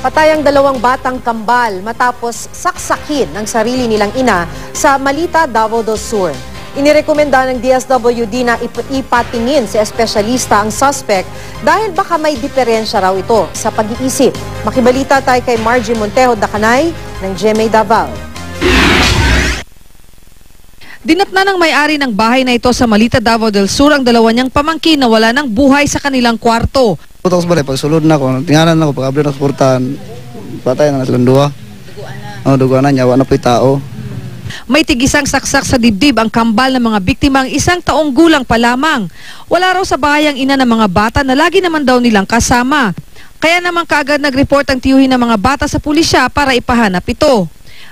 Patay ang dalawang batang kambal matapos saksakin ng sarili nilang ina sa Malita, Davao del Sur. Inirekomenda ng DSWD na ipatingin sa espesyalista ang suspect dahil baka may diferensya raw ito sa pag-iisip. Makibalita tayo kay Margie Montejo Dacanay ng GMA Davao. Dinatna ng may-ari ng bahay na ito sa Malita, Davao del Sur ang dalawa niyang pamangkin na wala ng buhay sa kanilang kwarto. Tapos balik, pagsulod na ako, tingnan na ako, pag-abli na suportahan, patay na silang duwa. Duguan na niya, wala na po'y tao. May tigisang saksak sa dibdib ang kambal ng mga biktimang 1 taong gulang pa lamang. Wala raw sa bahay ang ina ng mga bata na lagi naman daw nilang kasama. Kaya naman kaagad nag-report ang tiyuhin ng mga bata sa pulisya para ipahanap ito.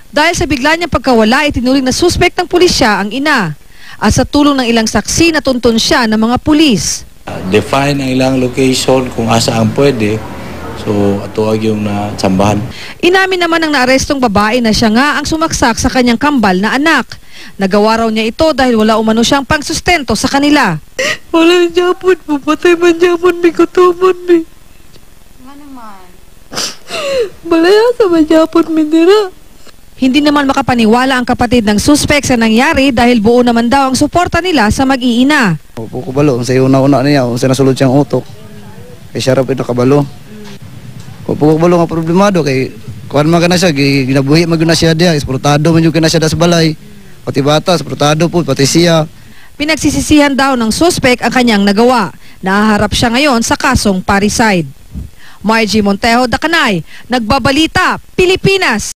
Dahil sa bigla niyang pagkawala, itinuring na suspect ng pulisya ang ina. At sa tulong ng ilang saksi, natuntun siya ng mga pulis. Define ang ilang location kung asaan pwede. So, atuwag yung natsambahan. Inamin naman ng naarestong babae na siya nga ang sumaksak sa kanyang kambal na anak. Nagawa raw niya ito dahil wala umano siyang pangsustento sa kanila. Wala niya po, papatay man niya po, may kutuman, may. Nga naman. Balaya sa man niya po, mindira. Hindi naman makapaniwala ang kapatid ng suspect sa nangyari dahil buo naman daw ang suporta nila sa mag-iina. Puko balo, sa una-una niya, sa nasulod siyang utok. Kaya siya rin nakabalo. Puko balo nga problemado, kay kuhan man ka na siya, ginabuhi man na siya diya, esportado man yung na siya das balay. Pati bata, esportado po, pati siya. Pinagsisisihan daw ng suspect ang kanyang nagawa. Nahaharap siya ngayon sa kasong parricide. Margie Montejo Dacanay, Nagbabalita, Pilipinas.